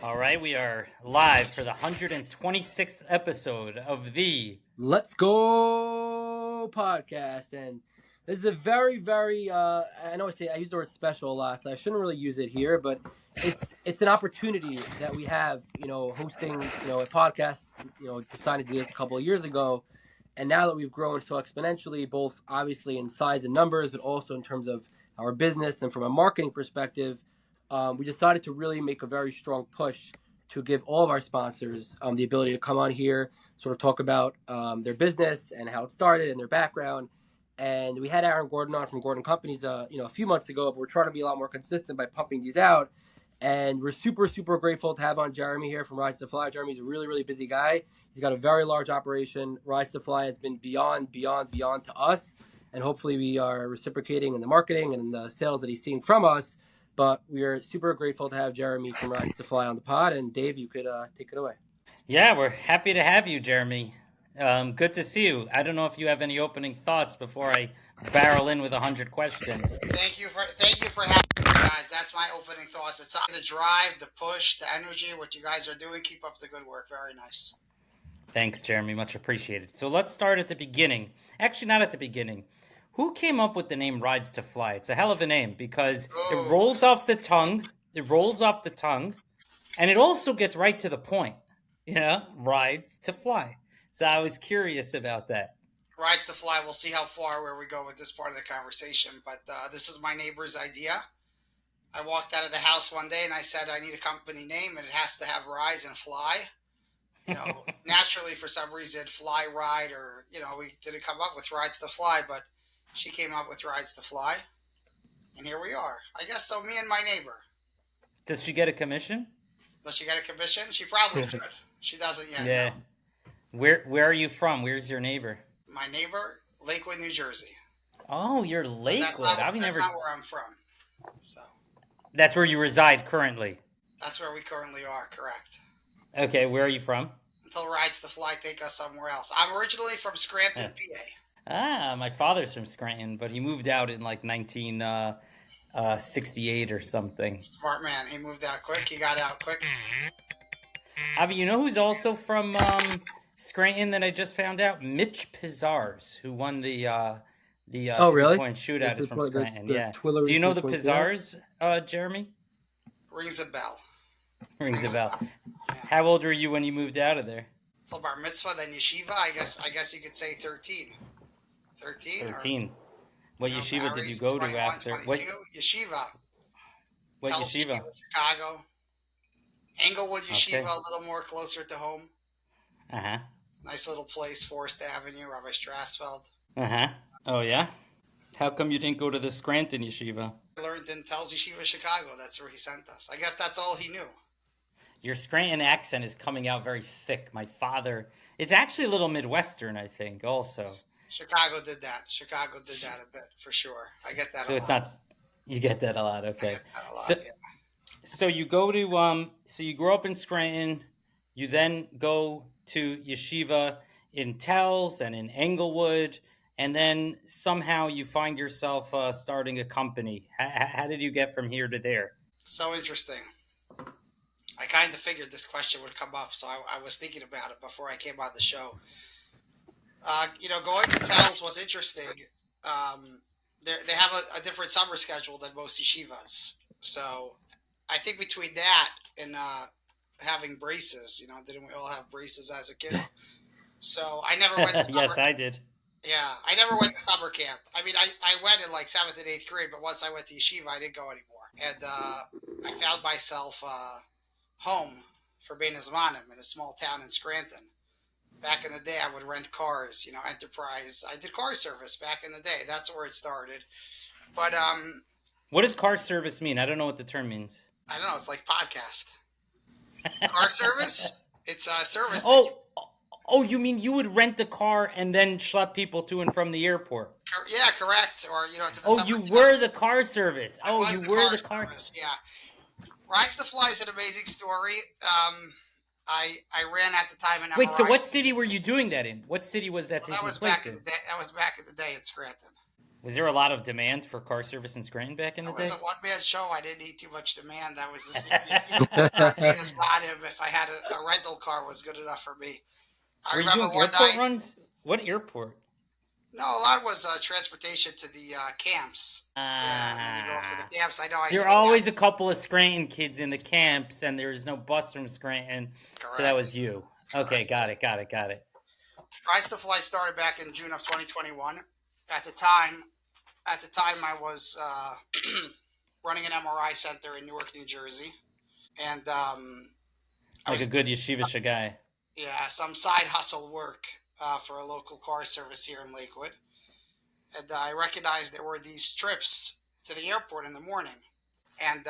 All right, we are live for the 126th episode of the Let's Go podcast. And this is a very, I know I use the word special a lot, so I shouldn't really use it here, but it's an opportunity that we have, hosting, a podcast, decided to do this a couple of years ago. And now that we've grown so exponentially, both obviously in size and numbers, but also in terms of our business and from a marketing perspective, we decided to really make a very strong push to give all of our sponsors the ability to come on here, sort of talk about their business and how it started and their background. And we had Aaron Gordon on from Gordon Companies, a few months ago, but we're trying to be a lot more consistent by pumping these out. And we're super grateful to have on Jeremy here from Rides to Fly. Jeremy's a really busy guy. He's got a very large operation. Rides to Fly has been beyond to us. And hopefully we are reciprocating in the marketing and in the sales that he's seeing from us. But we are super grateful to have Jeremy from Rides to Fly on the pod. And Dave, you could take it away. Yeah, we're happy to have you, Jeremy. Good to see you. I don't know if you have any opening thoughts before I barrel in with 100 questions. Thank you for having me, guys. That's my opening thoughts. It's the drive, the push, the energy, what you guys are doing. Keep up the good work. Very nice. Thanks, Jeremy. Much appreciated. So let's start at the beginning. Actually, not at the beginning. Who came up with the name Rides to Fly? It's a hell of a name because it Ooh, rolls off the tongue. It rolls off the tongue, and it also gets right to the point. Rides to Fly. So I was curious about that. rides to fly. We'll see how far where we go with this part of the conversation. But this is my neighbor's idea. I walked out of the house one day and I said I need a company name and it has to have rise and fly. Naturally for some reason, fly ride or we didn't come up with rides to fly, but she came up with rides to fly, and here we are. I guess so. Me and my neighbor. Does she get a commission? Does she get a commission? She probably should. She doesn't yet. Yeah. No. Where are you from? Where's your neighbor? My neighbor, Lakewood, New Jersey. Oh, you're But Lakewood. that's I've never. not where I'm from. So That's where you reside currently. that's where we currently are. Correct. Okay, where are you from? Until rides to fly take us somewhere else. I'm originally from Scranton, Yeah. PA. My father's from Scranton, but he moved out in like 1968 or something. Smart man. He moved out quick. He got out quick. Avi, you know who's also from Scranton that I just found out? Mitch Pizzars, who won the Oh, really? three-point shootout, is from Scranton. The Yeah. Twillery Do you know the 3.0? Pizzars, Jeremy? Rings a bell. Rings a bell. Yeah. How old were you when you moved out of there? Till bar mitzvah, then yeshiva. I guess you could say 13. 13. 13. What yeshiva did you married, go to 21, after? 22. Yeshiva. What Telz yeshiva? Chicago. Englewood Yeshiva, Okay. a little more closer to home. Uh-huh. Nice little place, Forest Avenue, Rabbi Strassfeld. Uh-huh. Oh, yeah? How come you didn't go to the Scranton yeshiva? I learned in Telz Yeshiva, Chicago. That's where he sent us. I guess that's all he knew. Your Scranton accent is coming out very thick. My father, it's actually a little Midwestern, I think, also. Chicago did that. Chicago did that a bit, for sure. I get that So a it's lot. not, you get that a lot, I okay. get that a lot, So, yeah. so you go to, so you grew up in Scranton, you then go to yeshiva in Tells and in Englewood, and then somehow you find yourself starting a company. How did you get from here to there? So interesting. I kind of figured this question would come up, so I was thinking about it before I came on the show. Going to Tells was interesting. They have a different summer schedule than most yeshivas. So I think between that and having braces, didn't we all have braces as a kid? So I never went to summer. Yes, I did. Yeah, I never went to summer camp. I mean, I went in like 7th and 8th grade, but once I went to yeshiva, I didn't go anymore. And I found myself home for Bein Zmanim in a small town in Scranton. Back in the day, I would rent cars, Enterprise. I did car service back in the day. That's where it started. But What does car service mean? I don't know what the term means. I don't know. It's like podcast. Car service? It's a service. Oh, you mean you would rent the car and then schlep people to and from the airport? Yeah, correct. Or, to the Oh, summer you camp. were the car service. I Oh, was you were the car. service, yeah. Rides to Fly is an amazing story. I ran at the time in MRI. Wait, so what city were you doing that in? What city was that Well, taking that was place back in in? the day. That was back in the day in Scranton. Was there a lot of demand for car service in Scranton back in It the was day? a one-man show. I didn't need too much demand. That was this, even I just got him if I had a rental car was good enough for me. I Were you remember doing one airport night. runs? What airport? No, a lot was transportation to the camps. Yeah, and then you go up to the camps. I know I There are still got always a couple of Scranton kids in the camps, and there's no bus from Scranton, so that was correct. you. Okay, Correct. got it. Rise to Fly started back in June of 2021. At the time, I was running an MRI center in Newark, New Jersey, and I Like a was good yeshivish guy. yeah some side hustle work for a local car service here in Lakewood, and I recognized there were these trips to the airport in the morning, and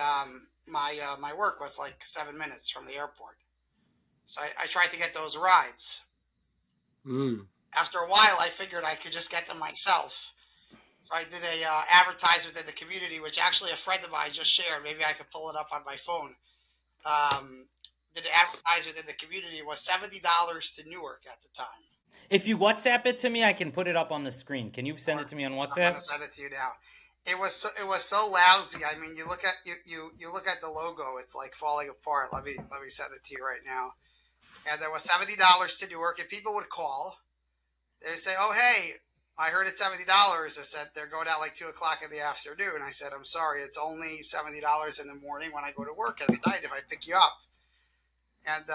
my work was like 7 minutes from the airport, so I tried to get those rides. Mm. After a while, I figured I could just get them myself. So I did a advertisement in the community, which actually a friend of mine just shared. Maybe I could pull it up on my phone. Um, did an advertisement in the community was $70 to Newark at the time. If you WhatsApp it to me, I can put it up on the screen. Can you send it to me on I'm gonna WhatsApp? send it to you now. It was so lousy. I mean, you look at the logo, it's like falling apart. Let me send it to you right now. And there was $70 to Newark, and people would call. They'd say, "Oh, hey, I heard it's $70." I said, "They're going out like 2 o'clock in the afternoon." I said, "I'm sorry, it's only $70 in the morning when I go to work at night if I pick you up." And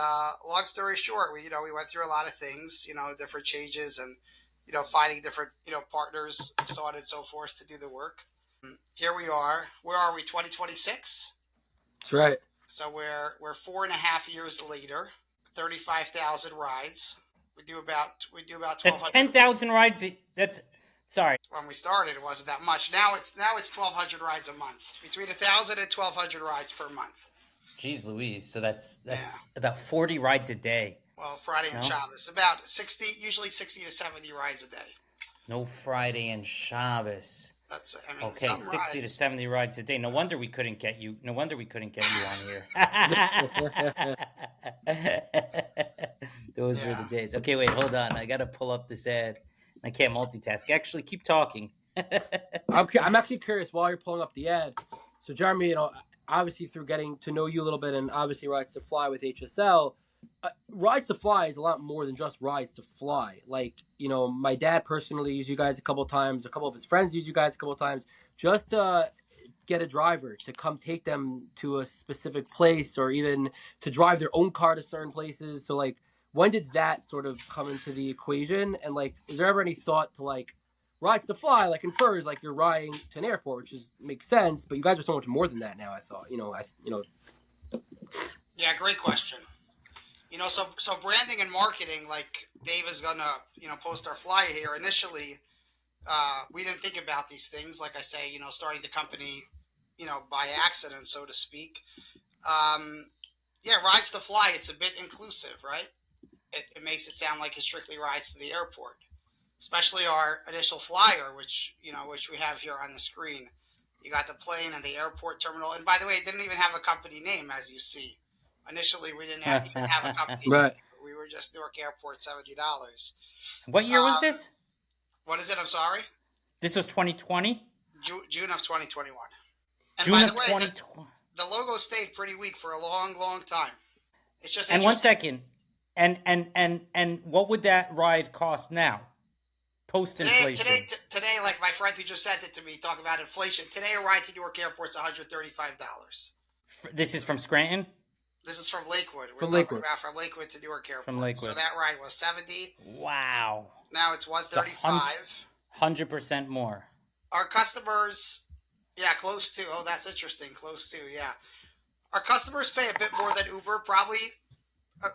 long story short, we went through a lot of things, different changes and finding different partners, so on and so forth to do the work. Here we are. Where are we? 2026. That's right. So we're 4.5 years later. 35,000 rides. We do about That's 1,200. 10,000 rides. That's sorry. When we started, it wasn't that much. Now it's 1,200 rides a month. Between 1,000 and 1,200 rides per month. Jeez Louise. So that's Yeah. about 40 rides a day. Well, Friday and No? Shabbos, about 60, usually 60 to 70 rides a day. No Friday and Shabbos. I mean, Okay, some 60 to rides. 70 rides a day. No wonder we couldn't get you. No wonder we couldn't get you on here. Those were Yeah. the days. Okay, wait, hold on. I gotta pull up this ad. I can't multitask. Actually, keep talking. I'm actually curious while you're pulling up the ad. So, Jeremy, obviously through getting to know you a little bit, and obviously Rides to Fly with HSL, Rides to Fly is a lot more than just Rides to Fly. Like, my dad personally used you guys a couple of times. A couple of his friends used you guys a couple of times. Just get a driver to come take them to a specific place, or even to drive their own car to certain places. So, like, when did that sort of come into the equation? And like, is there ever any thought to like Rides to Fly like infers like you're riding to an airport, which makes sense, but you guys are so much more than that now. I thought, Yeah, great question. So branding and marketing, like Dave is gonna, post our flyer here. Initially, we didn't think about these things. Like I say, starting the company, by accident, so to speak. Um, yeah, Rides to Fly, it's a bit inclusive, right? It makes it sound like it strictly rides to the airport, especially our initial flyer, which we have here on the screen. You got the plane and the airport terminal, and by the way, it didn't even have a company name, as you see. Initially, we didn't even have a company name. right? We were just Newark Airport, $70. What year was this? What is it? I'm sorry. This was 2020? June of 2021. And June by of the way, 2020. the logo stayed pretty weak for a long, long time. It's just And one interesting. second. And what would that ride cost now? Post inflation. Today, like my friend who just sent it to me, talk about inflation. Today, a ride to Newark Airport's $135. This is from Scranton? This is from Lakewood. We're From talking Lakewood. about from Lakewood to Newark Airport. From Lakewood. So that ride was 70. Wow. Now it's 135. 100% more. Our customers, yeah, close to. Oh, that's interesting. Close to, yeah. Our customers pay a bit more than Uber, probably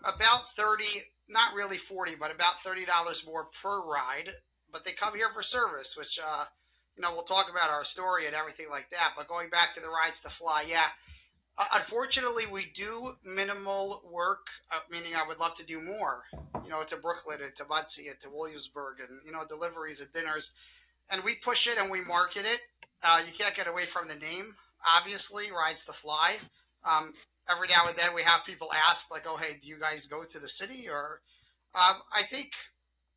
about 30, not really 40, but about $30 more per ride. But they come here for service, which, we'll talk about our story and everything like that. But going back to the Rides to Fly, yeah. Unfortunately, we do minimal work, meaning I would love to do more, to Brooklyn and to Muncie and to Williamsburg and, deliveries and dinners. And we push it and we market it. You can't get away from the name, obviously, Rides to Fly. Every now and then we have people ask, like, oh, hey, do you guys go to the city? Or I think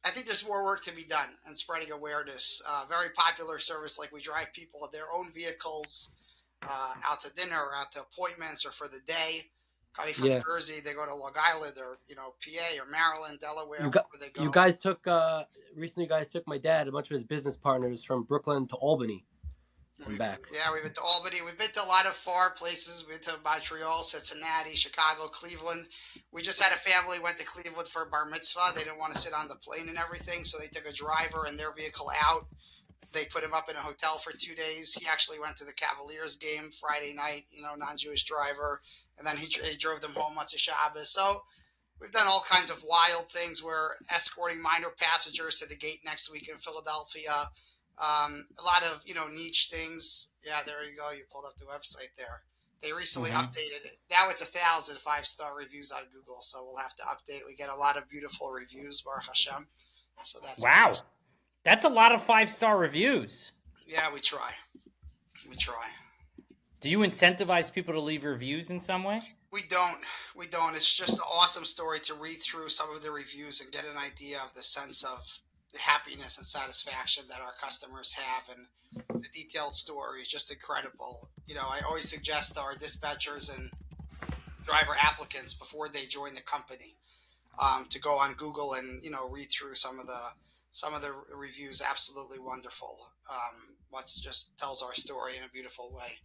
I think there's more work to be done and spreading awareness. Very popular service, like we drive people in their own vehicles out to dinner or out to appointments or for the day. Coming from Yeah. Jersey, they go to Long Island or PA or Maryland, Delaware, You got wherever they you go. guys took recently. You guys took my dad, a bunch of his business partners from Brooklyn to Albany and back. We've been to Albany. We've been to a lot of far places. We've been to Montreal, Cincinnati, Chicago, Cleveland. We just had a family went to Cleveland for a bar mitzvah. They didn't want to sit on the plane and everything, so they took a driver and their vehicle out. They put him up in a hotel for 2 days. He actually went to the Cavaliers game Friday night, non-Jewish driver. And then he drove them home once a Shabbos. So we've done all kinds of wild things. We're escorting minor passengers to the gate next week in Philadelphia. A lot of, niche things. Yeah, there you go. You pulled up the website there. They recently updated it. Now it's 1,000 5-star reviews on Google. So we'll have to update. We get a lot of beautiful reviews, Baruch Hashem. So that's wow. nice. That's a lot of 5-star reviews. Yeah, we try. We try. Do you incentivize people to leave reviews in some way? We don't. It's just an awesome story to read through some of the reviews and get an idea of the sense of the happiness and satisfaction that our customers have. And the detailed story is just incredible. I always suggest our dispatchers and driver applicants before they join the company to go on Google and, read through some of the reviews. Absolutely wonderful. What's just tells our story in a beautiful way.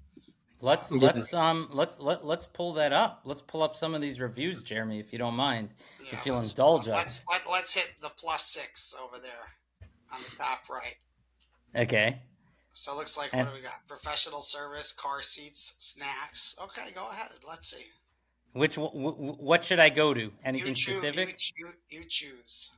Let's pull that up. Let's pull up some of these reviews, Jeremy, if you don't mind. Yeah, if you'll indulge us. Let's hit the +6 over there on the top right. Okay. So it looks like, what do we got? Professional service, car seats, snacks. Okay, go ahead. Let's see. What should I go to? Anything specific? You choose.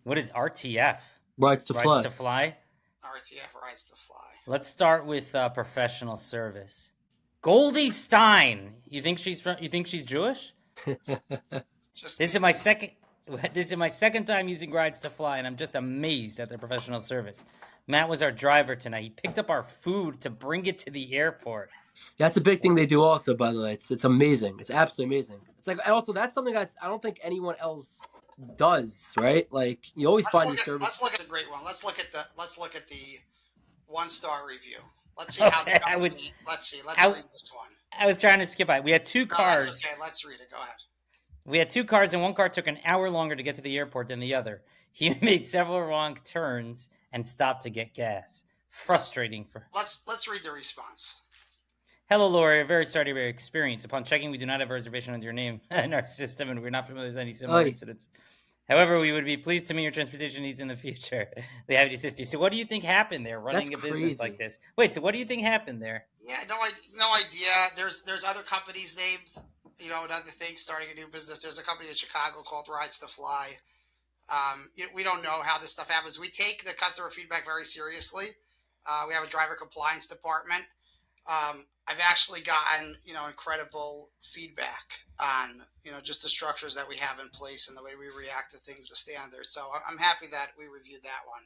What is RTF? Rides to fly. RTF, Rides to Fly. Let's start with professional service. Goldie Stein. You think she's Jewish? This is my second time using Rides to Fly, and I'm just amazed at their professional service. Matt was our driver tonight. He picked up our food to bring it to the airport. That's a big thing they do also, by the way. It's amazing. It's absolutely amazing. It's like, also, that's something I don't think anyone else does, right? Like, you always find your service. Let's look at the great one. Let's look at the 1-star review. Let's see how the company. Let's read this one. I was trying to skip by. We had 2 cars. That's okay. Let's read it. Go ahead. We had 2 cars, and one car took an hour longer to get to the airport than the other. He made several wrong turns and stopped to get gas. Frustrating Let's read the response. Hello, Laura. Very sorry to your experience. Upon checking, we do not have a reservation under your name in our system, and we're not familiar with any similar incidents. However, we would be pleased to meet your transportation needs in the future. They have to assist you. So what do you think happened there, running a business like this? Wait, so what do you think happened there? Yeah, no idea. There's other companies named, and other things, starting a new business. There's a company in Chicago called Rides to Fly. We don't know how this stuff happens. We take the customer feedback very seriously. We have a driver compliance department. I've actually gotten, incredible feedback on, just the structures that we have in place and the way we react to things, the standards. So I'm happy that we reviewed that one.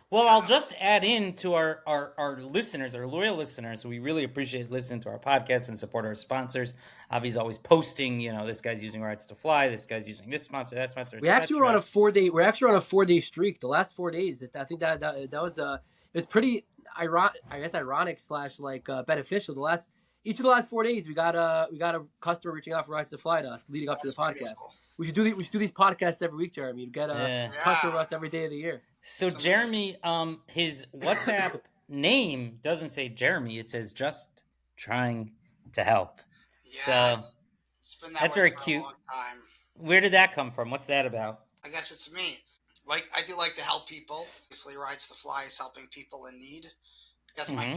Well, I'll just add in to our listeners, our loyal listeners. We really appreciate listening to our podcast and support our sponsors. Avi's always posting, this guy's using Rides to Fly. This guy's using this sponsor, that sponsor. We're actually on a 4-day streak. The last 4 days, I think that was it was pretty ironic / beneficial. Each of the last 4 days, we got a customer reaching out for Rides to Fly to us leading up to the podcast. Beautiful. We should do these podcasts every week, Jeremy. You get a customer of us every day of the year. So Jeremy, his WhatsApp name doesn't say Jeremy; it says just trying to help. Yeah, so it's been that that's way very for cute. a long time. Where did that come from? What's that about? I guess it's me. I do like to help people. Obviously, Rides to Fly is helping people in need. I guess my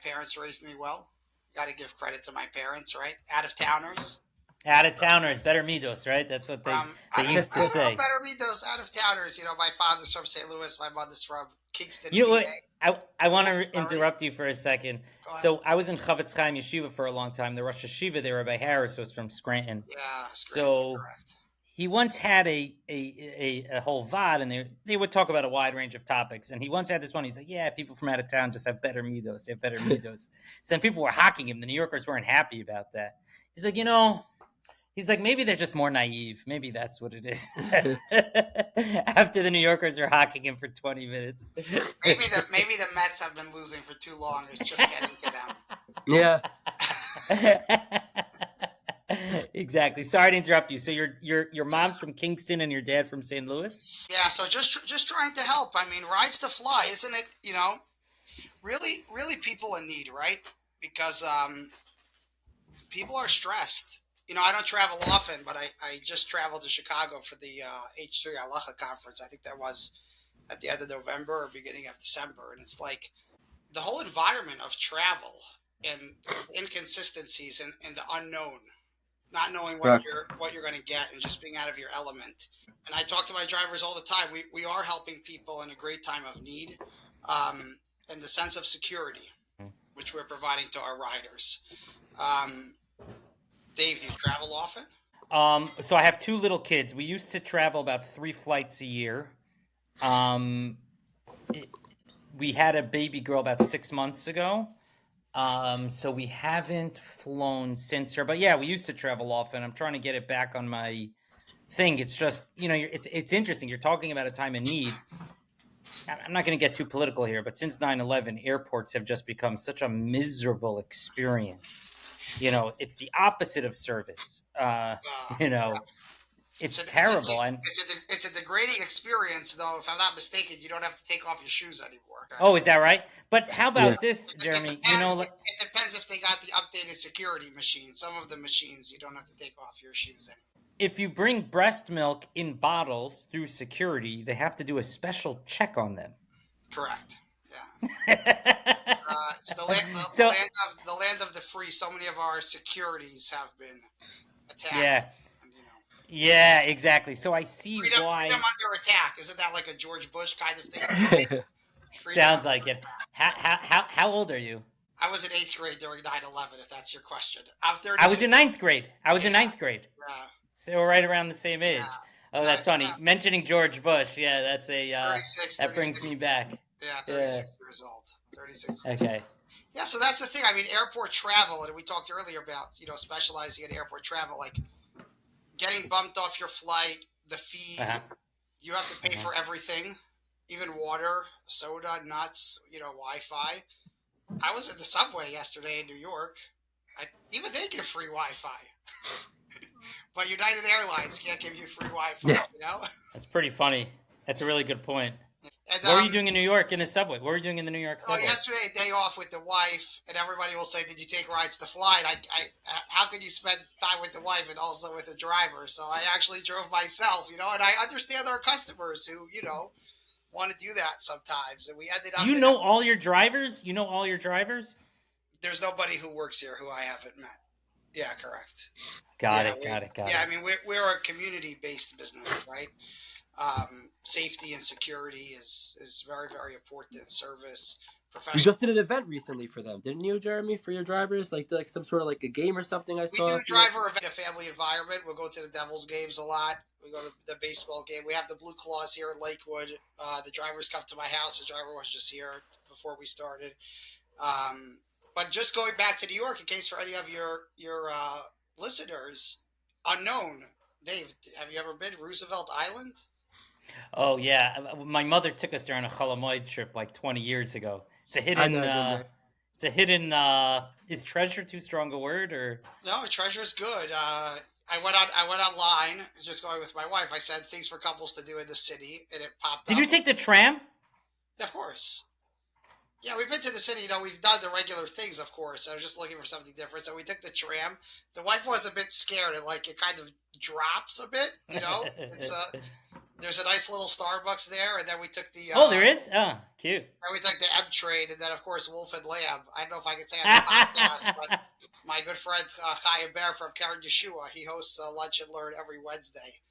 parents raised me well. Got to give credit to my parents, right? Out-of-towners. Out-of-towners, better midos, right? That's what they used to say. Better midos, out-of-towners. My father's from St. Louis. My mother's from Kingston, PA. I want to interrupt you for a second. So I was in Chavetz Chaim Yeshiva for a long time. The Rosh Yeshiva there, Rabbi Harris, was from Scranton. Yeah, Scranton, correct. He once had a whole VOD, and they would talk about a wide range of topics. And he once had this one. He's like, yeah, people from out of town just have better midos. They have better midos. So people were hocking him. The New Yorkers weren't happy about that. He's like, He's like, maybe they're just more naive. Maybe that's what it is. After the New Yorkers are hocking him for 20 minutes. Maybe the Mets have been losing for too long. It's just getting to them. Yeah. Exactly. Sorry to interrupt you. So your mom's from Kingston and your dad from St. Louis? Yeah, so just trying to help. I mean, Rides to Fly, isn't it? Really people in need, right? Because people are stressed. I don't travel often, but I just traveled to Chicago for the H3 Halacha conference. I think that was at the end of November or beginning of December. And it's like the whole environment of travel and the inconsistencies and the unknown, not knowing Correct. what you're going to get and just being out of your element. And I talk to my drivers all the time. We are helping people in a great time of need, and the sense of security, which we're providing to our riders. Dave, do you travel often? So I have 2 little kids. We used to travel about 3 flights a year. We had a baby girl about 6 months ago. So we haven't flown since her. But yeah, we used to travel often. I'm trying to get it back on my thing. It's just, it's interesting. You're talking about a time of need. I'm not going to get too political here, but since 9/11, airports have just become such a miserable experience. It's the opposite of service. It's terrible. It's a degrading experience, though. If I'm not mistaken, you don't have to take off your shoes anymore. Oh, is that right? But how about this, Jeremy? It depends if they got the updated security machine. Some of the machines you don't have to take off your shoes anymore. If you bring breast milk in bottles through security, they have to do a special check on them. Correct. Yeah. It's the land of the free. So many of our securities have been attacked. Yeah. Yeah, exactly. So I see why. Freedom under attack. Isn't that like a George Bush kind of thing? Sounds like it. How old are you? I was in 8th grade during 9/11, if that's your question. I'm 36. I was in 9th grade. Yeah. So we're right around the same age. Yeah. Oh, that's funny. Mentioning George Bush. Yeah, that's 36, that brings me back. Yeah, 36 years old. 36 years Okay. old. Yeah, so that's the thing. I mean, airport travel, and we talked earlier about, specializing in airport travel, like getting bumped off your flight, the fees, you have to pay for everything, even water, soda, nuts, Wi-Fi. I was in the subway yesterday in New York. Even they give free Wi-Fi. But United Airlines can't give you free Wi-Fi, That's pretty funny. That's a really good point. And, what were you doing in New York in the subway? What were you doing in the New York subway? Yesterday, day off with the wife, and everybody will say, "Did you take Rides to Fly?" And how can you spend time with the wife and also with the driver? So I actually drove myself, and I understand our customers who, want to do that sometimes. And we ended up. Do you know all your drivers? You know all your drivers? There's nobody who works here who I haven't met. Yeah, correct. Got it. Yeah, I mean, we're a community-based business, right? Safety and security is very, very important. Service, You just did an event recently for them, didn't you, Jeremy? For your drivers, like some sort of like a game or something. I saw. We do driver event, a family environment. We'll go to the Devils games a lot. We go to the baseball game. We have the Blue Claws here in Lakewood. The drivers come to my house. The driver was just here before we started. But just going back to New York, in case for any of your listeners, unknown, Dave, have you ever been to Roosevelt Island? Oh yeah, my mother took us there on a Chalamoid trip like 20 years ago. It's a hidden. It's a hidden. Is treasure too strong a word, or? No, treasure's good. I went online. I was just going with my wife. I said things for couples to do in the city, and it popped up. Did you take the tram? Of course. Yeah, we've been to the city. We've done the regular things, of course. I was just looking for something different, so we took the tram. The wife was a bit scared, and it kind of drops a bit. It's there's a nice little Starbucks there, and then we took the. There is. Oh, cute. And we took the M train, and then of course Wolf and Lamb. I don't know if I can say on the podcast, but my good friend Chaya Bear from Karen Yeshua, he hosts Lunch and Learn every Wednesday,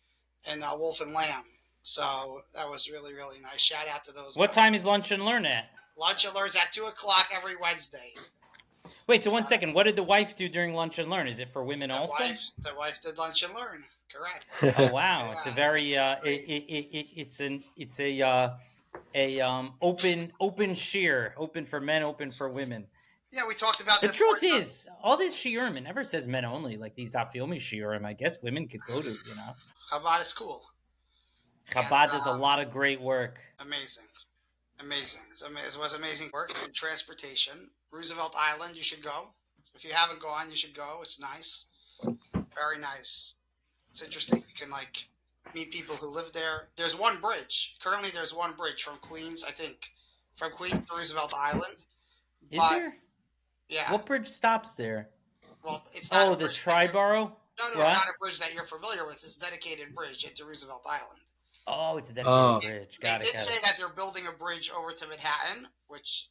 and Wolf and Lamb. So that was really, really nice. Shout out to those. What time is Lunch and Learn at? Lunch and Learn's at 2:00 every Wednesday. Wait, so 1 second. What did the wife do during Lunch and Learn? Is it for women also? The wife did Lunch and Learn. Correct. Oh wow, yeah, it's a very it's a open sheer, open for men, open for women. Yeah, we talked about The that before. truth is, all this shiurim, it never says men only. Like these dafyomi shiurim, I guess women could go to. Chabad is cool. And Chabad does a lot of great work. amazing. Amazing. It was amazing work and transportation. Roosevelt Island, you should go. If you haven't gone, you should go. It's nice. Very nice. It's interesting. You can like meet people who live there. There's one bridge. Currently there's one bridge from Queens, I think. From Queens to Roosevelt Island. Is But there? yeah. What bridge stops there? Well, it's not a the bridge. Triborough? No, What? not a bridge that you're familiar with. It's a dedicated bridge into Roosevelt Island. Oh, it's a dedicated bridge. They Got did it. say that they're building a bridge over to Manhattan, which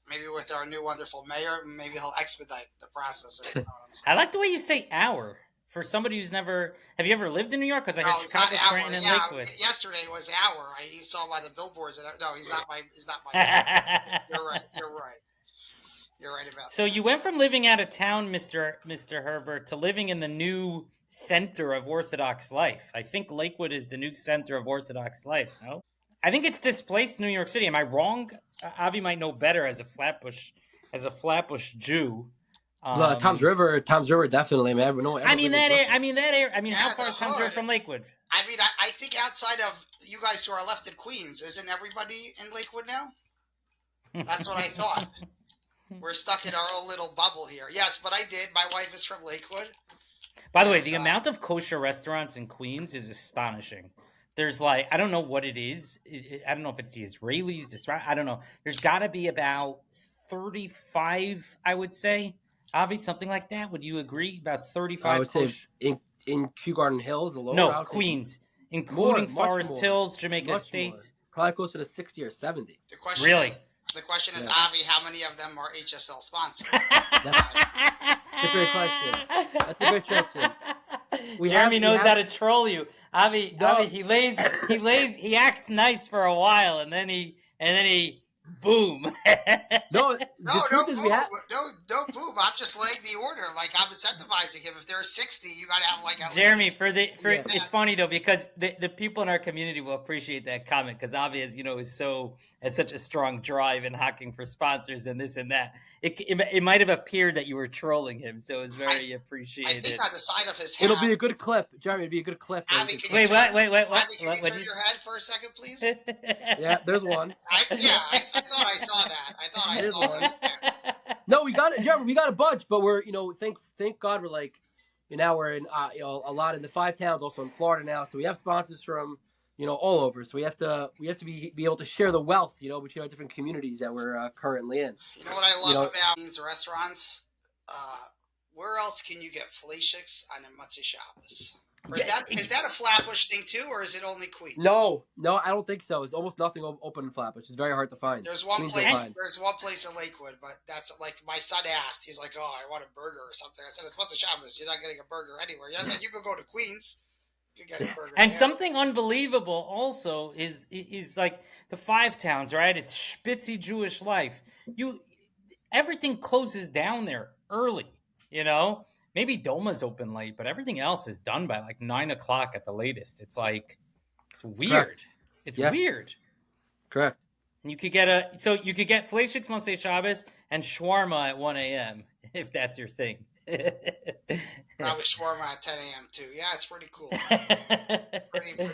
maybe with our new wonderful mayor, maybe he'll expedite the process. You know what I'm saying? I like the way you say "our." For somebody who's never, have you ever lived in New York? Because I No, heard he's not Chicago, hour. Scranton, and Yeah, Lakewood. yesterday was hour. You saw by the billboards. No, he's not my. You're right. You're right about So that. you went from living out of town, Mr. Herbert, to living in the new center of Orthodox life. I think Lakewood is the new center of Orthodox life. No, I think it's displaced New York City. Am I wrong? Avi might know better as a Flatbush Jew. Tom's River, definitely, man. No, I mean that area. How far the is Tom's River hood. from Lakewood? I mean, I think outside of you guys who are left in Queens, isn't everybody in Lakewood now? That's what I thought. We're stuck in our own little bubble here. Yes, but I did. My wife is from Lakewood. By the way, the amount of kosher restaurants in Queens is astonishing. There's like, I don't know what it is. I don't know if it's the Israelis. I don't know. There's got to be about 35, I would say. Avi, something like that. Would you agree? About 35 I would say kosher. in Kew Garden Hills, the lower. No, Queens, including more, Forest more, Hills, Jamaica much State. more. Probably closer to 60 or 70. The question Really? is, Avi, how many of them are HSL sponsors? That's a great question. That's a great question. Jeremy knows how to troll you. Avi, he acts nice for a while, and then he boom. No, No boom. I'm just laying the order. Like I'm incentivizing him. If there's 60, you got to have like at Jeremy, least. it's funny though because the people in our community will appreciate that comment because Avi, as you know, has such a strong drive in hawking for sponsors and this and that. It might have appeared that you were trolling him, so it was very appreciated. I think on the side of his head. It'll be a good clip, Jeremy. It'll be a good clip. Avi, Wait, what? Avi, can you What turn your head for a second, please? Yeah, there's one. I thought I saw that. I thought I There's saw one. that. No, we got it, Jeremy. We got a bunch, but we're thank God we're like, now we're in a lot in the 5 towns, also in Florida now. So we have sponsors from all over. So we have to be able to share the wealth between our different communities that we're currently in. You know what I love about these restaurants? Where else can you get fleischiks on a Motzei Shabbos? Or is that a Flatbush thing too, or is it only Queens? No, I don't think so. It's almost nothing open in Flatbush. It's very hard to find. There's one place. There's one place in Lakewood, but that's like my son asked. He's like, "Oh, I want a burger or something." I said, "It's Motzei Shabbos. You're not getting a burger anywhere." I said, "You could go to Queens. You could get a burger." And there. something unbelievable also is like the 5 towns, right? It's spitzy Jewish life. Everything closes down there early, Maybe Doma's open late, but everything else is done by like 9 o'clock at the latest. It's like, it's weird. Correct. It's weird. Correct. And you could get Fleischiks Motzei Shabbos and shawarma at 1 a.m. if that's your thing. Probably shawarma at 10 a.m. too. Yeah, it's pretty cool. pretty cool.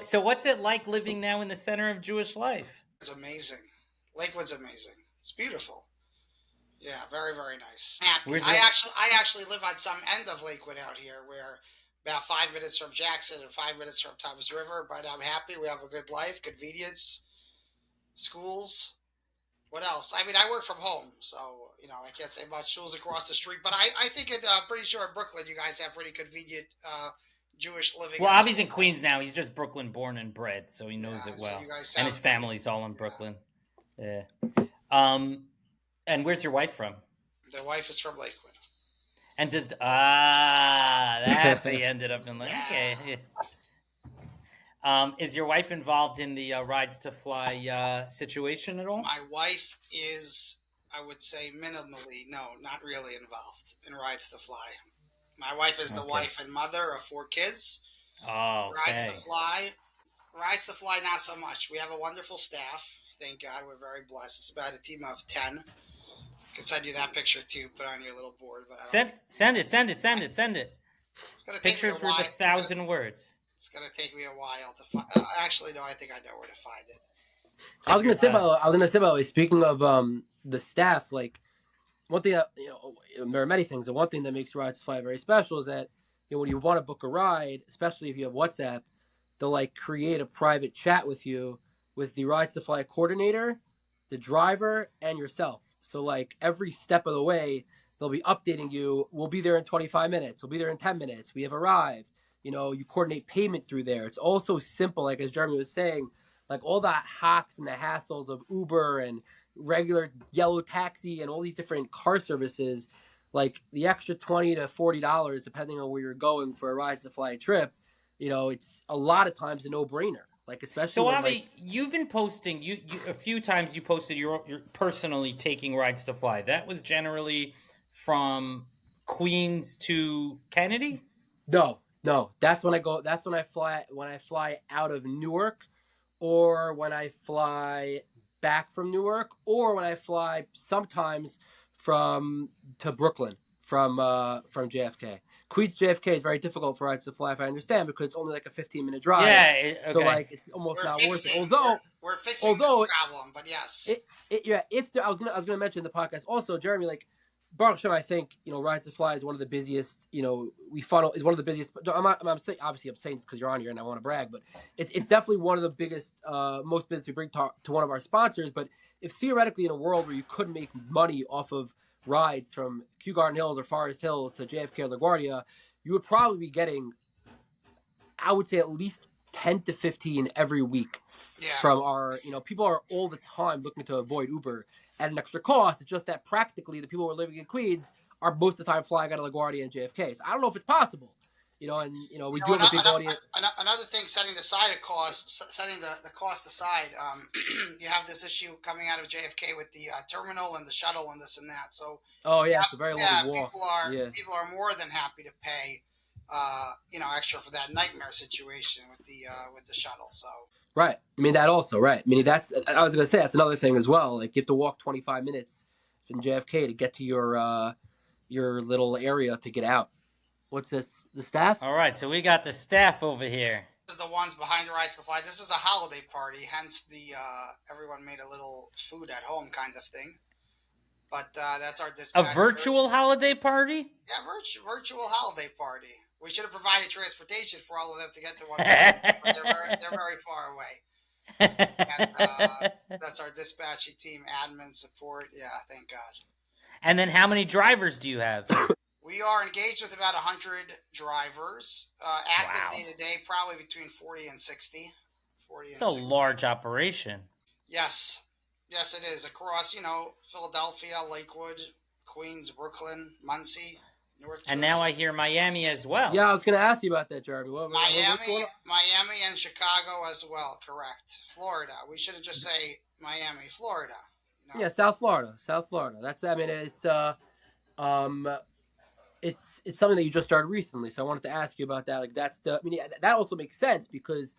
So what's it like living now in the center of Jewish life? It's amazing. Lakewood's amazing. It's beautiful. Yeah, very, very nice. Happy. I actually live on some end of Lakewood out here, where about 5 minutes from Jackson and 5 minutes from Toms River. But I'm happy. We have a good life, convenience, schools. What else? I mean, I work from home, so I can't say much. Schools across the street, but I think I'm pretty sure in Brooklyn you guys have pretty convenient Jewish living. Well, Avi's in Queens now. He's just Brooklyn born and bred, so he knows it well. So and his family's all in Brooklyn. Yeah. And where's your wife from? The wife is from Lakewood. And that's how you ended up in Lakewood. Okay. Is your wife involved in the Rides to Fly situation at all? My wife is, I would say, minimally, no, not really involved in Rides to Fly. My wife is the wife and mother of 4 kids. Oh, okay. Rides to Fly, not so much. We have a wonderful staff. Thank God, we're very blessed. It's about a team of 10. Could send you that picture too. Put on your little board, but I don't Send think it. it's gonna take me a Pictures while. worth 1,000 words. It's gonna take me a while to find. Actually, no, I think I know where to find it. I was gonna say by the way, speaking of the staff, like one thing that, there are many things. The one thing that makes Rides to Fly very special is that when you want to book a ride, especially if you have WhatsApp, they'll like create a private chat with you with the Rides to Fly coordinator, the driver, and yourself. So like every step of the way, they'll be updating you. We'll be there in 25 minutes. We'll be there in 10 minutes. We have arrived. You coordinate payment through there. It's all so simple. Like as Jeremy was saying, like all the hacks and the hassles of Uber and regular yellow taxi and all these different car services, like the extra $20 to $40 depending on where you're going for a Rides to Fly trip, it's a lot of times a no-brainer. Like especially So when, Avi, you've been posting. You a few times you posted your personally taking Rides to Fly. That was generally from Queens to Kennedy. no, that's when I go. That's when I fly. When I fly out of Newark, or when I fly back from Newark, or when I fly sometimes from to Brooklyn from JFK. Queens to JFK is very difficult for Rides to Fly, if I understand, because it's only like a 15-minute drive. Yeah. Okay. So like it's almost not worth it. Although we're fixing this problem, but yes, I was gonna mention in the podcast also, Jeremy, like Baruch Hashem, I think Rides to Fly is one of the busiest. We funnel is one of the busiest. I'm saying obviously I'm saying this because you're on here and I want to brag, but it's definitely one of the biggest, most business we bring to one of our sponsors. But if theoretically in a world where you could make money off of rides from Kew Garden Hills or Forest Hills to JFK or LaGuardia, you would probably be getting, I would say, at least 10 to 15 every week from our, people are all the time looking to avoid Uber at an extra cost. It's just that practically the people who are living in Queens are most of the time flying out of LaGuardia and JFK. So I don't know if it's possible, we do have a big audience. Another thing, setting the cost aside, you have this issue coming out of JFK with the terminal and the shuttle and this and that. So it's a very long walk. People are more than happy to pay, extra for that nightmare situation with the shuttle. So. Right. I mean, that also, right. I mean, I was going to say, that's another thing as well. Like, you have to walk 25 minutes from JFK to get to your little area to get out. What's this? The staff? All right. So we got the staff over here. This is the ones behind the Rides to Fly. This is a holiday party, hence the everyone made a little food at home kind of thing. But that's our dispatch. A virtual holiday party? Yeah, virtual holiday party. We should have provided transportation for all of them to get to one place, but they're very far away. And, that's our dispatching team, admin support. Yeah, thank God. And then how many drivers do you have? We are engaged with about 100 drivers. Active day-to-day, probably between 40 and 60. It's a large operation. Yes, it is. Across, Philadelphia, Lakewood, Queens, Brooklyn, Muncie. And now I hear Miami as well. Yeah, I was going to ask you about that, Jeremy. Miami and Chicago as well, correct. Florida. We should have just say Miami, Florida. Yeah, South Florida. That's, I mean, it's something that you just started recently, so I wanted to ask you about that. Like, that also makes sense because,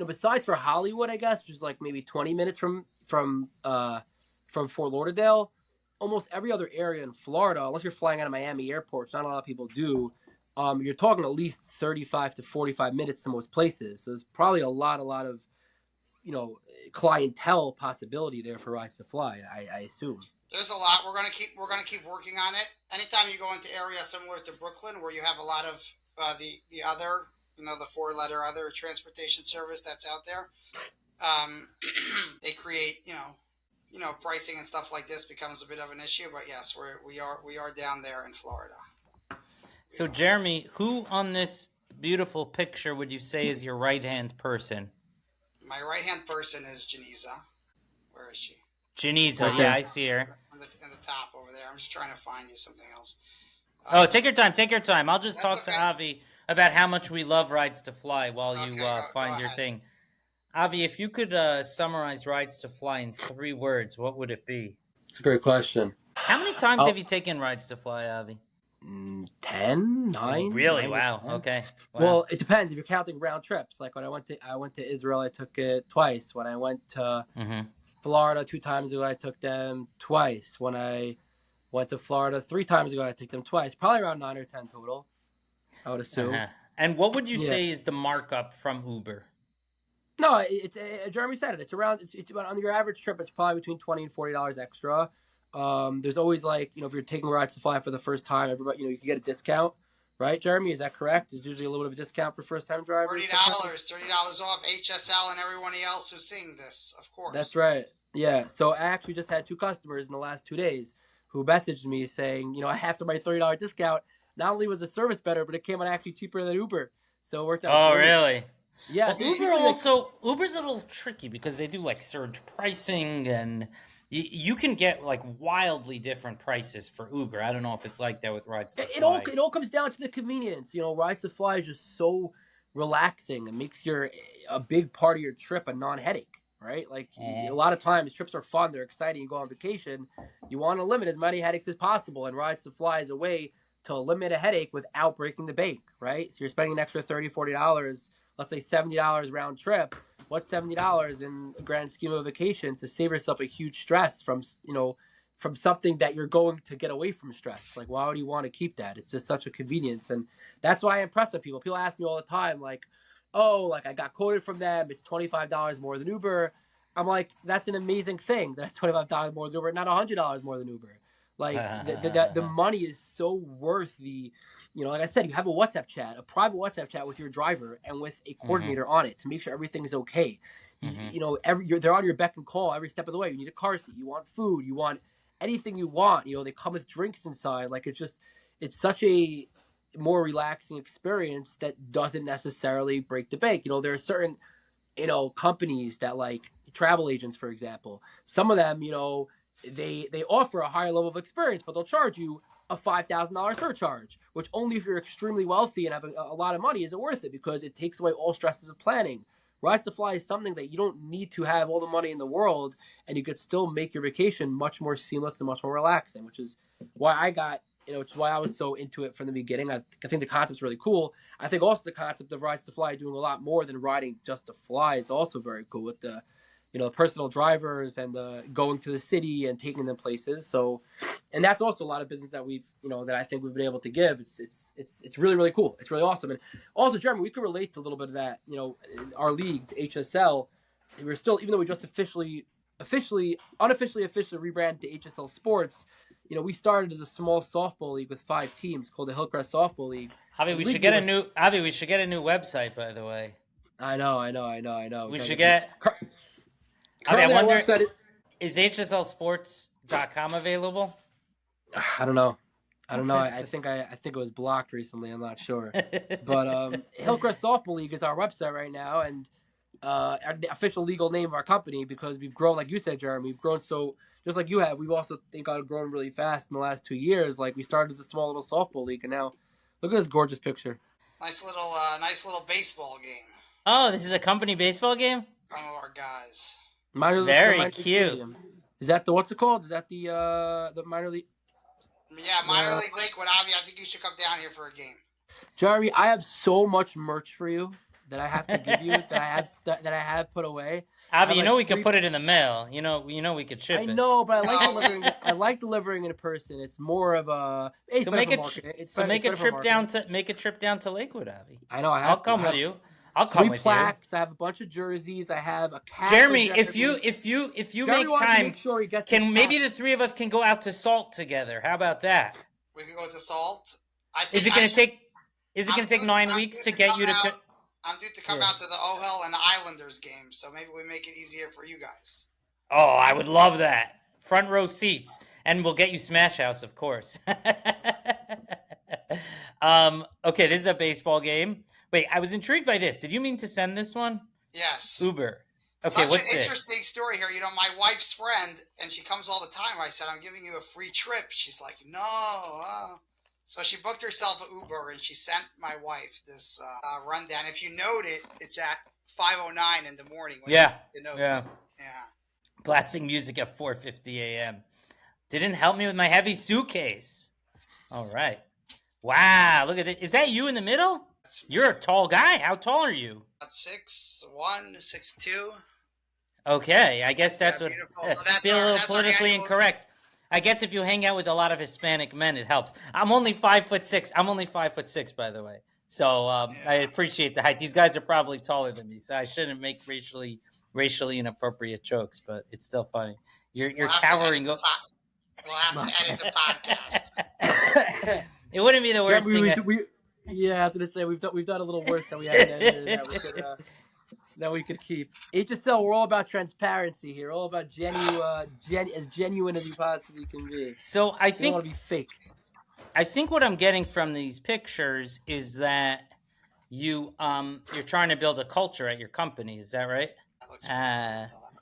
besides for Hollywood, I guess, which is like maybe 20 minutes from Fort Lauderdale, almost every other area in Florida, unless you're flying out of Miami Airport, which not a lot of people do, you're talking at least 35 to 45 minutes to most places. So there's probably a lot of, clientele possibility there for Rides to Fly, I assume. There's a lot. We're gonna keep working on it. Anytime you go into areas similar to Brooklyn, where you have a lot of the other, the four-letter other transportation service that's out there, they create, pricing and stuff like this becomes a bit of an issue. But yes, we are down there in Florida. So Jeremy, who on this beautiful picture would you say is your right-hand person? My right-hand person is Janiza. Where is she? Janiza, yeah, I see her. In the top over there. I'm just trying to find you something else. Take your time. I'll just talk to Avi about how much we love Rides to Fly while you find your thing. Avi, if you could summarize Rides to Fly in 3 words, what would it be? It's a great question. How many times have you taken Rides to Fly, Avi? 10, 9. Really? 9, wow. 10. Okay. Wow. Well, it depends if you're counting round trips. Like when I went to Israel, I took it twice. When I went to Florida 2 times ago, I took them twice. When I Went to Florida 3 times ago. I took them twice, probably around 9 or 10 total, I would assume. Uh-huh. And what would you Yeah. say is the markup from Uber? No, it's Jeremy said it. It's around. It's about on your average trip. It's probably between $20 and $40 extra. There's always like if you're taking rides to fly for the first time, everybody you can get a discount, right? Jeremy, is that correct? There's usually a little bit of a discount for first time drivers. $30 off HSL and everyone else who's seeing this, of course. That's right. Yeah. So I actually just had 2 customers in the last 2 days who messaged me saying, after my $30 discount, not only was the service better, but it came out actually cheaper than Uber. So it worked out. Oh, great. really? Yeah. Well, Uber's a little tricky because they do like surge pricing, and you can get like wildly different prices for Uber. I don't know if it's like that with Rides to Fly. It all comes down to the convenience. Rides to Fly is just so relaxing. It makes a big part of your trip a non-headache, right? Like a lot of times trips are fun, they're exciting. You go on vacation, you want to limit as many headaches as possible, and Rides to Fly is a way to eliminate a headache without breaking the bank, right? So you're spending an extra $30-$40, let's say $70 round trip. What's $70 in a grand scheme of a vacation to save yourself a huge stress from something that you're going to get away from stress? Like, why would you want to keep that? It's just such a convenience. And that's why I impress with people. People ask me all the time, like, oh, like I got quoted from them. It's $25 more than Uber. I'm like, that's an amazing thing. That's $25 more than Uber, not $100 more than Uber. Like the money is so worth the, like I said, you have a WhatsApp chat, a private WhatsApp chat with your driver and with a coordinator on it to make sure everything's okay. They're on your beck and call every step of the way. You need a car seat, you want food, you want anything you want. They come with drinks inside. Like it's such a more relaxing experience that doesn't necessarily break the bank. There are certain, companies that like travel agents, for example. Some of them, they offer a higher level of experience, but they'll charge you a $5,000 surcharge, which only if you're extremely wealthy and have a lot of money is it worth it, because it takes away all stresses of planning. Rise to Fly is something that you don't need to have all the money in the world, and you could still make your vacation much more seamless and much more relaxing, which is why which is why I was so into it from the beginning. I think the concept's really cool. I think also the concept of Rise to Fly doing a lot more than riding just to fly is also very cool, with the personal drivers and going to the city and taking them places. So, and that's also a lot of business that we've, that I think we've been able to give. It's really, really cool. It's really awesome. And also, Jeremy, we could relate to a little bit of that. Our league, the HSL, we're still, even though we just unofficially rebranded to HSL Sports, we started as a small softball league with 5 teams called the Hillcrest Softball League. We should get a new website, by the way. I know. We should get. I wonder, is HSLSports.com available? I don't know. I think it was blocked recently. I'm not sure. But Hillcrest Softball League is our website right now, and the official legal name of our company, because we've grown, like you said, Jeremy. We've grown so just like you have. We've also grown really fast in the last 2 years. Like we started as a small little softball league, and now look at this gorgeous picture. Nice little baseball game. Oh, this is a company baseball game? Some of our guys. Very cute. Is that what's it called? Is that the minor league? Yeah, minor league Lakewood. Avi, I think you should come down here for a game. Jeremy, I have so much merch for you that I have to give you that I have put away. Avi, we could put it in the mail. We could ship it. I know, but I like delivering in person. It's more of a make a trip down to Lakewood, Avi. I know. I'll come with you. I'll come with plaques. I have a bunch of jerseys. I have a cat. Jeremy, if you make time, maybe the 3 of us can go out to Salt together? How about that? We can go to Salt. Is it going to take 9 weeks to get you to? I'm due to come out to the OHL and the Islanders game, so maybe we make it easier for you guys. Oh, I would love that. Front row seats, and we'll get you Smash House, of course. Okay, this is a baseball game. Wait, I was intrigued by this. Did you mean to send this one? Yes. Uber. Okay, Such what's an this? Interesting story here. My wife's friend, and she comes all the time. I said, I'm giving you a free trip. She's like, no. So she booked herself an Uber, and she sent my wife this rundown. If you note it, it's at 5:09 in the morning. Yeah. Yeah. Blasting music at 4:50 a.m. Didn't help me with my heavy suitcase. All right. Wow, look at it. Is that you in the middle? You're a tall guy. How tall are you? About 6'1", 6'2". Okay, I guess that's what. So that's be a little that's politically annual, incorrect. I guess if you hang out with a lot of Hispanic men, it helps. I'm only 5'6". I'm only 5'6", by the way. So I appreciate the height. These guys are probably taller than me, so I shouldn't make racially inappropriate jokes, but it's still funny. You're towering. We'll have to edit the podcast. It wouldn't be the worst thing. Yeah, I was gonna say we've done a little worse than we had that we could keep. HSL, we're all about transparency here, all about as genuine as we possibly can be. So I We don't think want to be fake. I think what I'm getting from these pictures is that you're trying to build a culture at your company. Is that right?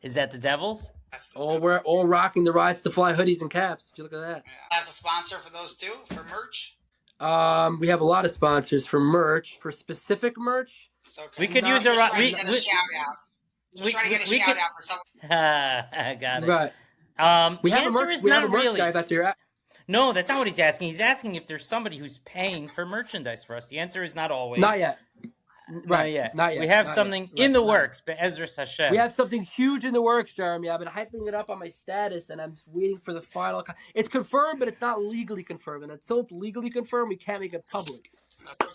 Is that the Devils? We're all rocking the Rides to Fly hoodies and caps. Did you look at that? Yeah. As a sponsor for those two for merch. We have a lot of sponsors for merch. For specific merch, It's okay. We could use a shout out. Just trying to get a shout out for someone. I got it. Right. We The have a answer merch. is We have not a merch really. guy. That's your. No, that's not what he's asking. He's asking if there's somebody who's paying for merchandise for us. The answer is not always. Not yet. Right. Not yet. We have Not something yet. in the Right. works, but Ezra Hashem. We have something huge in the works, Jeremy. I've been hyping it up on my status, and I'm just waiting for the final. It's confirmed, but it's not legally confirmed. And until it's legally confirmed, we can't make it public.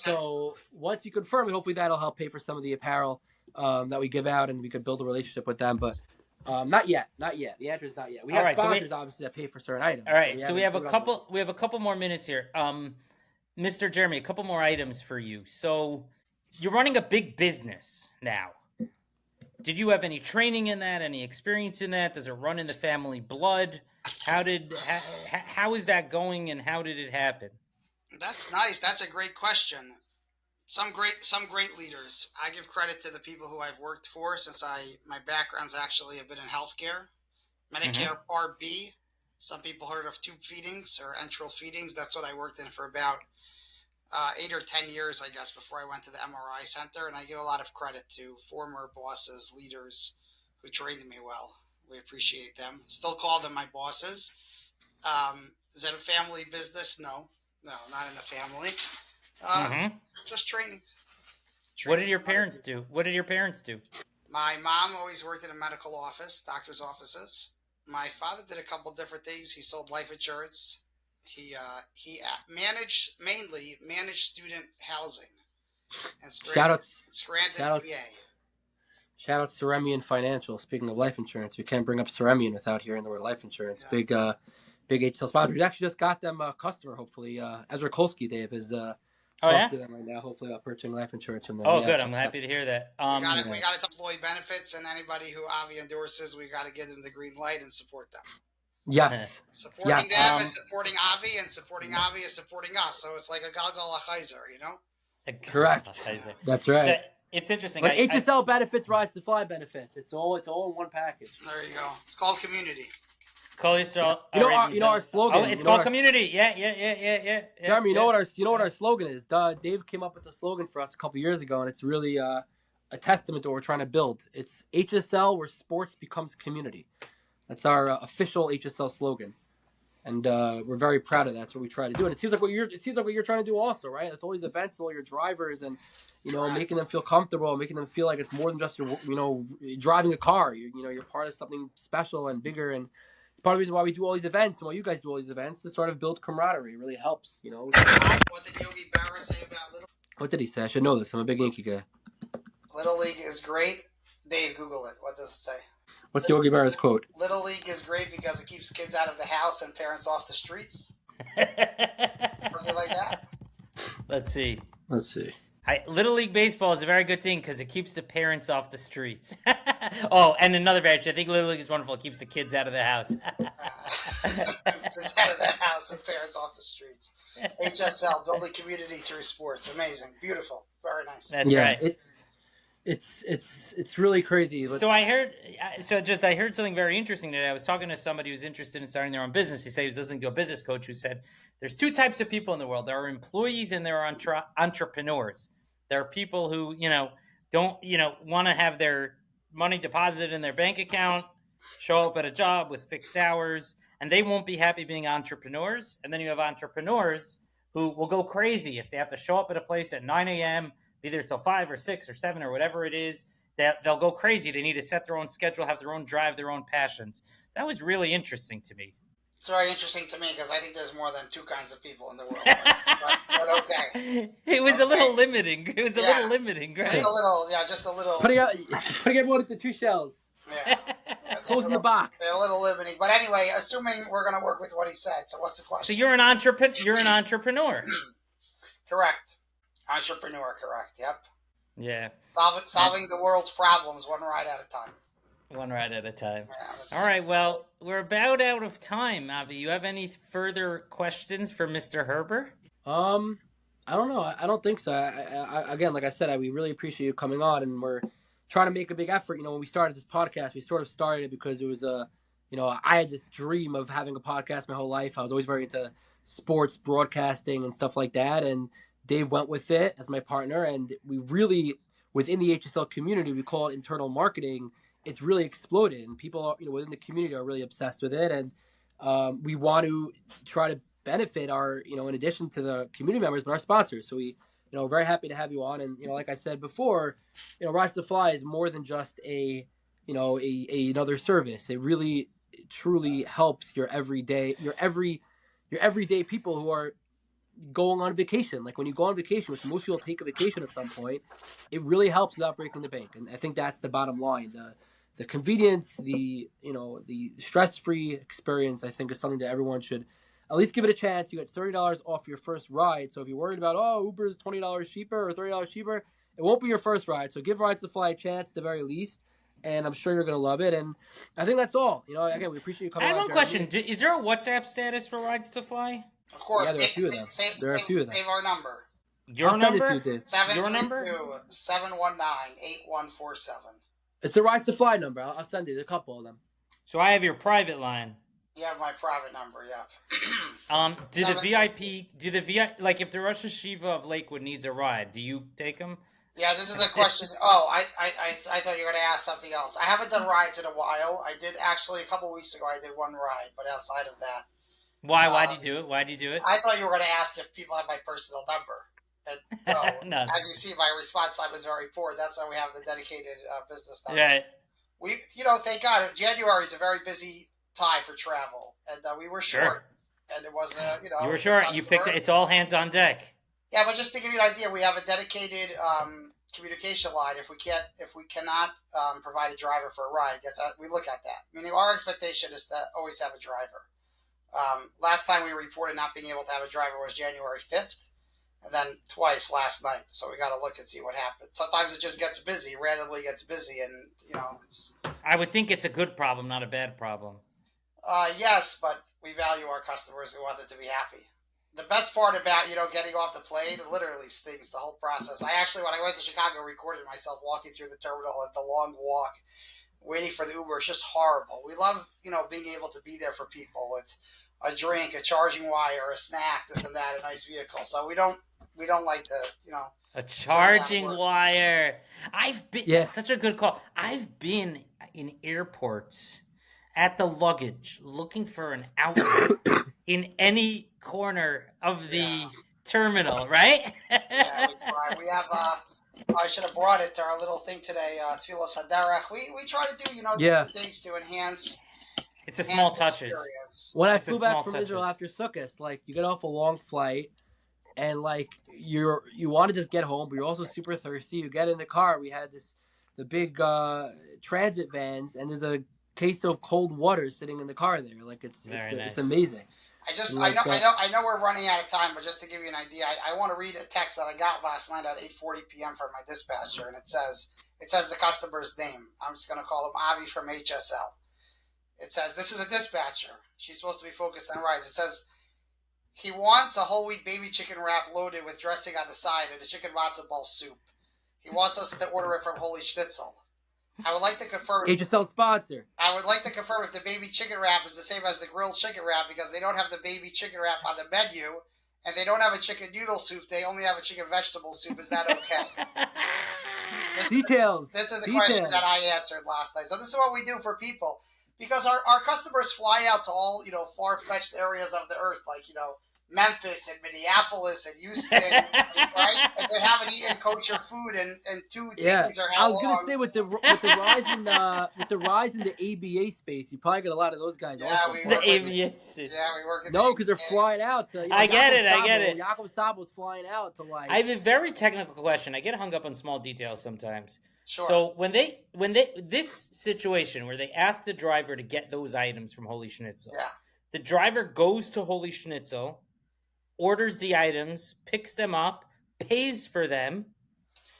So once you confirm it, hopefully that'll help pay for some of the apparel that we give out, and we could build a relationship with them. But not yet. Not yet. The answer is not yet. We have sponsors, obviously, that pay for certain items. All right. So we have a couple. We have a couple more minutes here. Mr. Jeremy, a couple more items for you. So you're running a big business now. Did you have any training in that? Any experience in that? Does it run in the family blood? How is that going, and how did it happen? That's nice. That's a great question. Some great leaders. I give credit to the people who I've worked for since my background's actually a bit in healthcare. Medicare Part B. Some people heard of tube feedings or enteral feedings. That's what I worked in for about 8 or 10 years, I guess, before I went to the MRI center. And I give a lot of credit to former bosses, leaders who trained me well. We appreciate them. Still call them my bosses. Is it a family business? No, not in the family. Just trainings. What did your parents do? My mom always worked in a medical office, doctor's offices. My father did a couple different things. He sold life insurance. He managed student housing. And Scranton, PA. Shout out Ceremian Financial. Speaking of life insurance, we can't bring up Ceremian without hearing the word life insurance. Yes. Big HSL sponsor. We actually just got them a customer, hopefully. Ezra Kolsky, Dave, is talking to them right now, hopefully about purchasing life insurance from them. Oh, good. I'm happy to hear that. We got to employee benefits, and anybody who Avi endorses, we got to give them the green light and support them. Yes. Supporting them is supporting Avi, and supporting Avi is supporting us. So it's like a Galgal Achaizer, you know? Correct. That's right. So, it's interesting. But HSL benefits, Rides to Fly benefits. It's all in one package. There you go. It's called community. You know our slogan. It's called community. Yeah. Jeremy, you know what our slogan is. Dave came up with a slogan for us a couple years ago, and it's really a testament to what we're trying to build. It's HSL, where sports becomes community. That's our official HSL slogan, and we're very proud of that. That's what we try to do. And it seems like what you're trying to do also, right? With all these events, all your drivers, and making them feel comfortable, making them feel like it's more than just driving a car. You're part of something special and bigger, and it's part of the reason why we do all these events and why you guys do all these events to sort of build camaraderie. It really helps, What did Yogi Berra say about Little? What did he say? I should know this. I'm a big Yankee guy. Little League is great. Dave, Google it. What does it say? What's Yogi Berra's quote? Little League is great because it keeps kids out of the house and parents off the streets. Something like that. Let's see. Little League baseball is a very good thing because it keeps the parents off the streets. Oh, and another advantage, I think Little League is wonderful. It keeps the kids out of the house. Kids out of the house and parents off the streets. HSL, building community through sports. Amazing. Beautiful. Very nice. That's right. It's really crazy. So I heard something very interesting today. I was talking to somebody who's interested in starting their own business. He said he was listening to a business coach who said there's two types of people in the world. There are employees and there are entrepreneurs. There are people who, don't, want to have their money deposited in their bank account, show up at a job with fixed hours, and they won't be happy being entrepreneurs. And then you have entrepreneurs who will go crazy if they have to show up at a place at 9 a.m., be there till 5 or 6 or 7 or whatever it is. They'll go crazy. They need to set their own schedule, have their own drive, their own passions. That was really interesting to me. It's very interesting to me because I think there's more than two kinds of people in the world. But okay. It was a little limiting. It was a Yeah. little limiting, Just right? a little, yeah, just a little. Putting everyone into two shells. Yeah. Closing the box. A little limiting. But anyway, assuming we're going to work with what he said. So what's the question? So you're an entrepreneur. You're an entrepreneur. Correct. Entrepreneur, correct. Yep. Yeah. Solving the world's problems one ride at a time. One ride at a time. Yeah, All right. Well, we're about out of time, Avi. You have any further questions for Mr. Herber? I don't know. I don't think so. Again, like I said, we really appreciate you coming on, and we're trying to make a big effort. You know, when we started this podcast, we sort of started it because it was I had this dream of having a podcast my whole life. I was always very into sports broadcasting and stuff like that, and Dave went with it as my partner, and we really, within the HSL community, we call it internal marketing. It's really exploded, and people, within the community are really obsessed with it, and we want to try to benefit our, in addition to the community members, but our sponsors. So we, very happy to have you on, and like I said before, Rise to Fly is more than just another service. It really truly helps your everyday people who are going on vacation. Like when you go on vacation, which most people take a vacation at some point, it really helps without breaking the bank. And I think that's the bottom line. The convenience, the stress-free experience, I think is something that everyone should at least give it a chance. You get $30 off your first ride. So if you're worried about, Uber is $20 cheaper or $30 cheaper, it won't be your first ride. So give Rides to Fly a chance at the very least. And I'm sure you're going to love it. And I think that's all. Again, we appreciate you coming on. I have one question. Is there a WhatsApp status for Rides to Fly? Of course. Yeah, there are a few of them. Save our number. Your number? 732-719-8147. It's the Rides to Fly number. I'll send you a couple of them. So I have your private line. You have my private number, yeah. Do the VIP, like if the Rosh Hashiva of Lakewood needs a ride, do you take them? Yeah, this is a question. Oh, I thought you were going to ask something else. I haven't done rides in a while. I did actually a couple weeks ago. I did one ride, but outside of that, why do you do it? Why do you do it? I thought you were going to ask if people have my personal number. And, No. As you see, my response time is very poor. That's why we have the dedicated business number. Right. We, thank God, January is a very busy time for travel, and we were short, and it was, you were short. You picked. It's all hands on deck. Yeah, but just to give you an idea, we have a dedicated communication line. If we cannot provide a driver for a ride, we look at that. Meaning, our expectation is to always have a driver. Last time we reported not being able to have a driver was January 5th, and then twice last night. So we got to look and see what happens. Sometimes it just gets busy, randomly gets busy, and it's. I would think it's a good problem, not a bad problem. Yes, but we value our customers. We want them to be happy. The best part about, getting off the plane, it literally stings, the whole process. I actually, when I went to Chicago, recorded myself walking through the terminal and the long walk, waiting for the Uber. It's just horrible. We love, being able to be there for people with a drink, a charging wire, a snack, this and that, a nice vehicle. So we don't like to, a charging wire. That's such a good call. I've been in airports at the luggage looking for an outlet in any corner of the terminal, right? Yeah, we have, I should have brought it to our little thing today, Tfilas Haderech. We try to do, different things to enhance. It's a small touches. Experience. When I flew back from Israel after Sukkot, like you get off a long flight, and like you want to just get home, but you're also super thirsty. You get in the car. We had the big transit vans, and there's a case of cold water sitting in the car there. Like it's amazing. I know we're running out of time, but just to give you an idea, I want to read a text that I got last night at 8:40 p.m. from my dispatcher, and it says the customer's name. I'm just going to call him Avi from HSL. It says, this is a dispatcher. She's supposed to be focused on rides. It says, he wants a whole wheat baby chicken wrap loaded with dressing on the side and a chicken matzo ball soup. He wants us to order it from Holy Schnitzel. I would like to confirm. HSL sponsor. I would like to confirm if the baby chicken wrap is the same as the grilled chicken wrap, because they don't have the baby chicken wrap on the menu, and they don't have a chicken noodle soup. They only have a chicken vegetable soup. Is that okay? Details. This is a question that I answered last night. So this is what we do for people, because our customers fly out to all far-fetched areas of the earth, like Memphis and Minneapolis and Houston, right? And they haven't eaten kosher food in 2 Yeah, days or I how was gonna long. say with the rise in the ABA space, you probably get a lot of those guys Yeah, also. we The work with aviators. yeah, we work with No, because they're the flying out to. I get it. Jacob Sabo's flying out to I have a very technical question. I get hung up on small details sometimes. Sure. So when this situation where they ask the driver to get those items from Holy Schnitzel, Yeah. the driver goes to Holy Schnitzel, orders the items, picks them up, pays for them,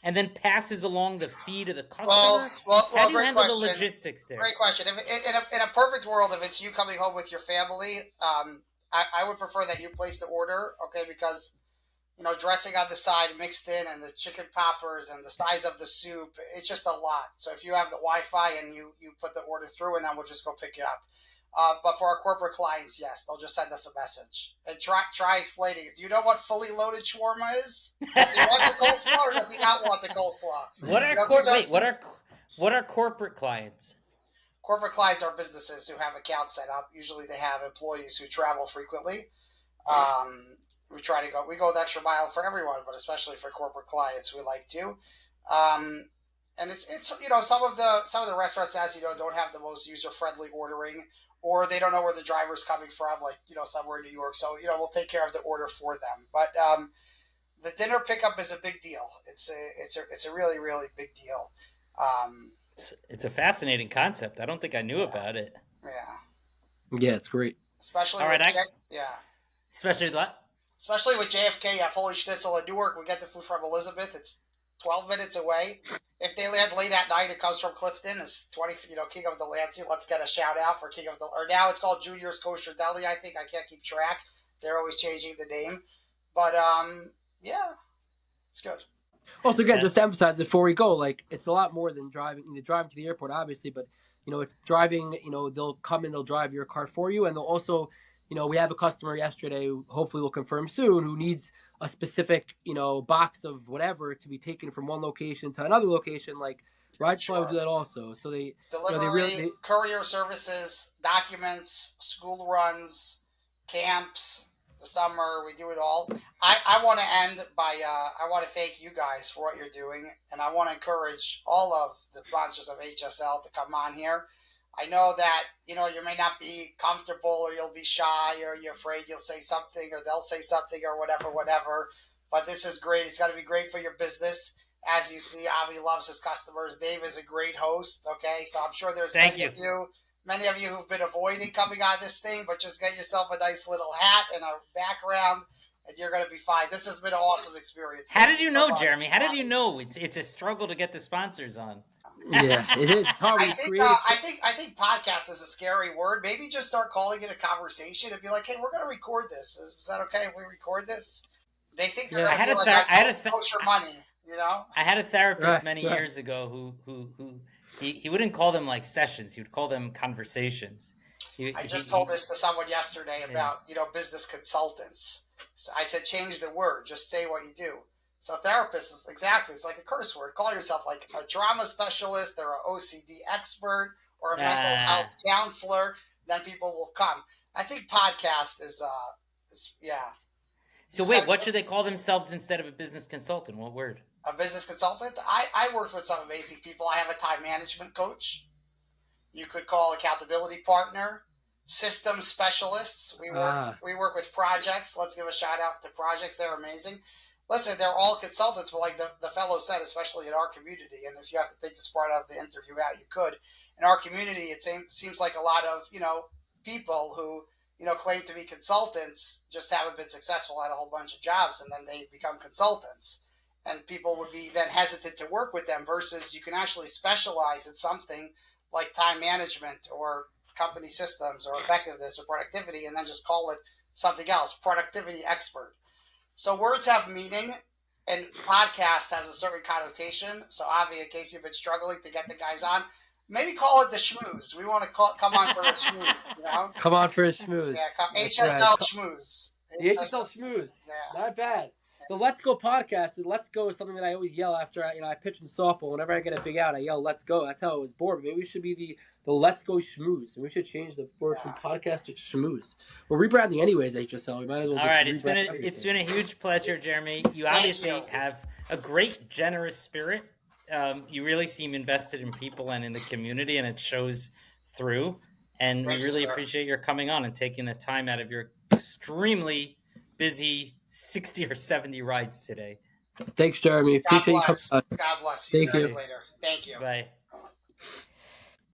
and then passes along the fee to the customer. How do you great handle question. the logistics there? Great question. If in a perfect world, if it's you coming home with your family, I would prefer that you place the order, okay? Because dressing on the side mixed in, and the chicken poppers, and the size of the soup, it's just a lot. So if you have the Wi-Fi and you put the order through, and then we'll just go pick it up. But for our corporate clients, yes, they'll just send us a message and try explaining it. Do you know what fully loaded shawarma is? Does he want the coleslaw or does he not want the coleslaw? What are corporate clients? Corporate clients are businesses who have accounts set up. Usually, they have employees who travel frequently. We go the extra mile for everyone, but especially for corporate clients, we like to. And it's some of the restaurants, as you know, don't have the most user friendly ordering, or they don't know where the driver's coming from, like somewhere in New York. So we'll take care of the order for them. But the dinner pickup is a big deal. It's a really, really big deal. It's a fascinating concept. I don't think I knew about it. Yeah, it's great. Especially Especially with JFK, you have Holy Schnitzel in Newark. We get the food from Elizabeth. It's 12 minutes away. If they land late at night, it comes from Clifton. It's King of the Lansing. Let's get a shout out for or now it's called Junior's Kosher Deli. I think I can't keep track. They're always changing the name, but yeah, it's good. Also, again, just to emphasize before we go, like it's a lot more than driving. Driving to the airport, obviously, but it's driving. They'll come and they'll drive your car for you, and they'll also, we have a customer yesterday who hopefully will confirm soon who needs a specific, box of whatever to be taken from one location to another location. Like, right? So I would do that also. So they delivery, courier services, documents, school runs, camps. The summer, we do it all. I want to end by I want to thank you guys for what you're doing, and I want to encourage all of the sponsors of HSL to come on here. I know that you may not be comfortable, or you'll be shy, or you're afraid you'll say something, or they'll say something, or whatever. But this is great. It's got to be great for your business. As you see, Avi loves his customers. Dave is a great host. Okay, so I'm sure there's many of you who've been avoiding coming on this thing, but just get yourself a nice little hat and a background, and you're going to be fine. This has been an awesome experience. How did you know, Jeremy? How did you know? It's a struggle to get the sponsors on. Yeah, it is. It's hard. I think podcast is a scary word. Maybe just start calling it a conversation and be like, "Hey, we're going to record this. Is that okay if we record this?" They think they're going to be like, "Kosher money." I had a therapist many years ago who he wouldn't call them like sessions. He would call them conversations. I just told this to someone yesterday about business consultants. So I said, change the word. Just say what you do. So therapist is it's like a curse word. Call yourself like a trauma specialist or an OCD expert or a mental health counselor. Then people will come. I think podcast is So wait, what should they call themselves instead of a business consultant? What word? A business consultant? I worked with some amazing people. I have a time management coach. You could call accountability partner, system specialists. We work with projects. Let's give a shout out to projects. They're amazing. Listen, they're all consultants, but like the fellow said, especially in our community, and if you have to take this part of the interview out, you could. In our community, it seems like a lot of, people who, claim to be consultants just haven't been successful at a whole bunch of jobs, and then they become consultants. And people would be then hesitant to work with them versus you can actually specialize in something like time management or company systems or effectiveness or productivity, and then just call it something else, productivity expert. So words have meaning, and podcast has a certain connotation. So Avi, in case you've been struggling to get the guys on, maybe call it the schmooze. We want to come on for the schmooze. Come on for a schmooze. Yeah, HSL schmooze. The HSL schmooze. Yeah. Not bad. the Let's Go podcast. And Let's Go is something that I always yell after I pitch in softball. Whenever I get a big out, I yell Let's Go. That's how it was born. Maybe we should be the Let's Go Schmooze. And we should change the word from podcast to Schmooze. We're rebranding anyways, HSL. We might as well. All right, it's been a huge pleasure, Jeremy. You obviously have a great, generous spirit. You really seem invested in people and in the community, and it shows through. And we really appreciate your coming on and taking the time out of your extremely busy 60 or 70 rides today. Thanks, Jeremy. Appreciate you coming on. God bless you. Thank you. Later. Thank you. Bye.